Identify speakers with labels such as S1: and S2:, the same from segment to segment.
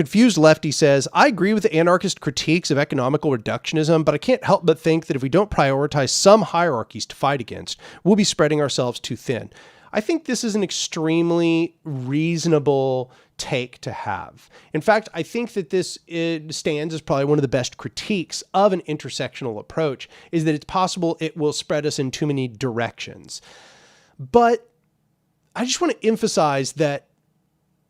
S1: Confused Lefty says, I agree with the anarchist critiques of economical reductionism, but I can't help but think that if we don't prioritize some hierarchies to fight against, we'll be spreading ourselves too thin. I think this is an extremely reasonable take to have. In fact, I think that it stands as probably one of the best critiques of an intersectional approach, is that it's possible it will spread us in too many directions. But I just want to emphasize that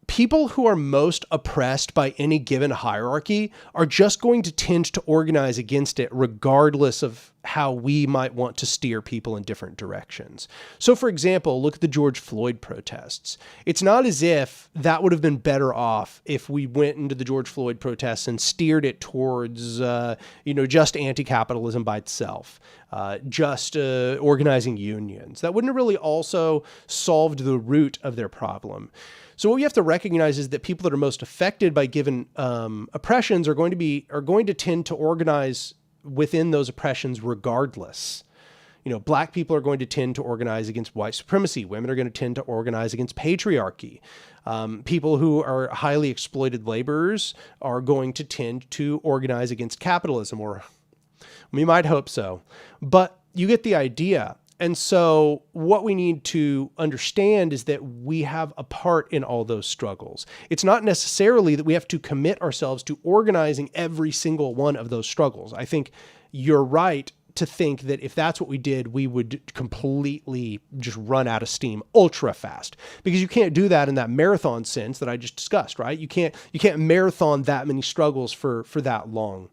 S1: people who are most oppressed by any given hierarchy are just going to tend to organize against it regardless of how we might want to steer people in different directions. So for example, look at the George Floyd protests. It's not as if that would have been better off if we went into the George Floyd protests and steered it towards, just anti-capitalism by itself, just organizing unions. That wouldn't have really also solved the root of their problem. So what we have to recognize is that people that are most affected by given oppressions are going to tend to organize within those oppressions regardless. Black people are going to tend to organize against white supremacy. Women are going to tend to organize against patriarchy. People who are highly exploited laborers are going to tend to organize against capitalism, or we might hope so. But you get the idea. And so what we need to understand is that we have a part in all those struggles. It's not necessarily that we have to commit ourselves to organizing every single one of those struggles. I think you're right to think that if that's what we did, we would completely just run out of steam ultra fast, because you can't do that in that marathon sense that I just discussed, right? You can't marathon that many struggles for that long.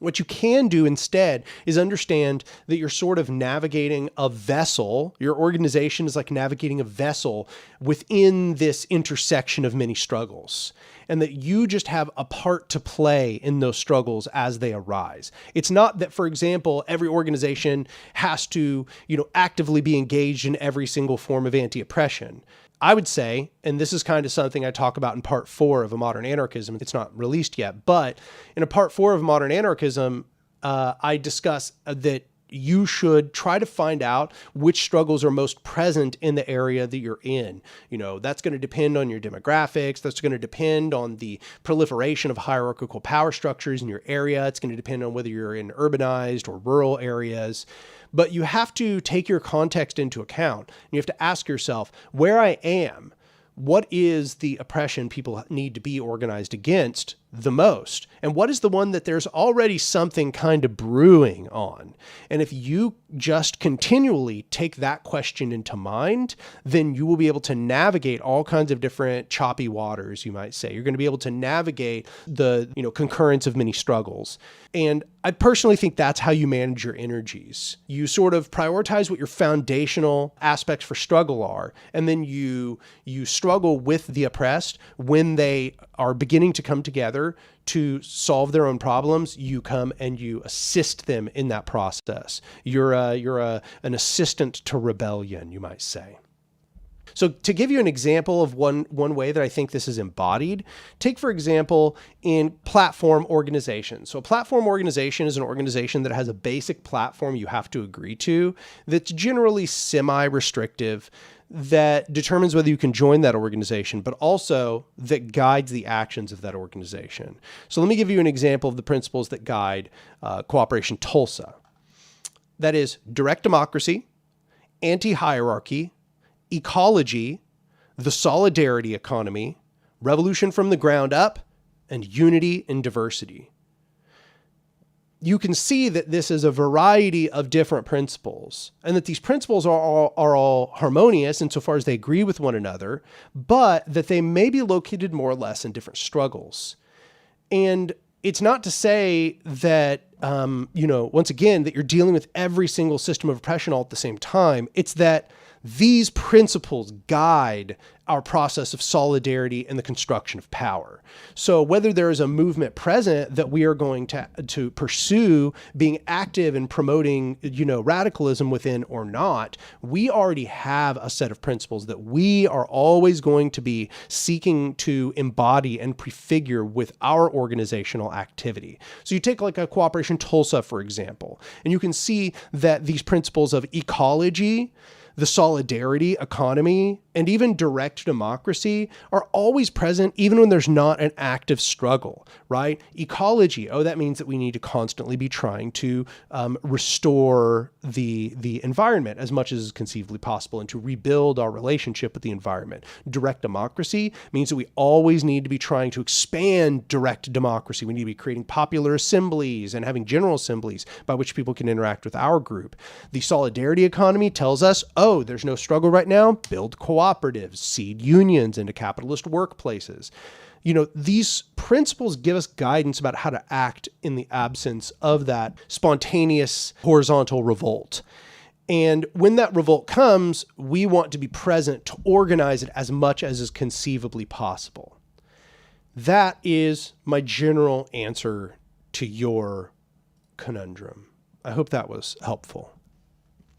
S1: What you can do instead is understand that you're sort of navigating a vessel. Your organization is like navigating a vessel within this intersection of many struggles, and that you just have a part to play in those struggles as they arise. It's not that, for example, every organization has to, actively be engaged in every single form of anti-oppression. I would say, and this is kind of something I talk about in part 4 of A Modern Anarchism, it's not released yet, but in a part 4 of Modern Anarchism, I discuss that you should try to find out which struggles are most present in the area that you're in. That's going to depend on your demographics. That's going to depend on the proliferation of hierarchical power structures in your area. It's going to depend on whether you're in urbanized or rural areas. But you have to take your context into account. You have to ask yourself, where I am, what is the oppression people need to be organized against the most? And what is the one that there's already something kind of brewing on? And if you just continually take that question into mind, then you will be able to navigate all kinds of different choppy waters, you might say. You're going to be able to navigate the, concurrence of many struggles. And I personally think that's how you manage your energies. You sort of prioritize what your foundational aspects for struggle are, and then you struggle with the oppressed when they are beginning to come together to solve their own problems. You come and you assist them in that process. You're an assistant to rebellion, you might say. So to give you an example of one way that I think this is embodied, take, for example, in platform organizations. So a platform organization is an organization that has a basic platform you have to agree to that's generally semi-restrictive, that determines whether you can join that organization, but also that guides the actions of that organization. So let me give you an example of the principles that guide Cooperation Tulsa. That is direct democracy, anti-hierarchy, ecology, the solidarity economy, revolution from the ground up, and unity and diversity. You can see that this is a variety of different principles, and that these principles are all harmonious insofar as they agree with one another, but that they may be located more or less in different struggles. And it's not to say that, once again, that you're dealing with every single system of oppression all at the same time. It's that these principles guide our process of solidarity and the construction of power. So whether there is a movement present that we are going to pursue being active in promoting, radicalism within or not, we already have a set of principles that we are always going to be seeking to embody and prefigure with our organizational activity. So you take like a Cooperation Tulsa, for example, and you can see that these principles of ecology, the solidarity economy, and even direct democracy are always present even when there's not an active struggle, right? Ecology, that means that we need to constantly be trying to restore the environment as much as is conceivably possible and to rebuild our relationship with the environment. Direct democracy means that we always need to be trying to expand direct democracy. We need to be creating popular assemblies and having general assemblies by which people can interact with our group. The solidarity economy tells us, there's no struggle right now, build cooperatives, seed unions into capitalist workplaces. These principles give us guidance about how to act in the absence of that spontaneous horizontal revolt. And when that revolt comes, we want to be present to organize it as much as is conceivably possible. That is my general answer to your conundrum. I hope that was helpful.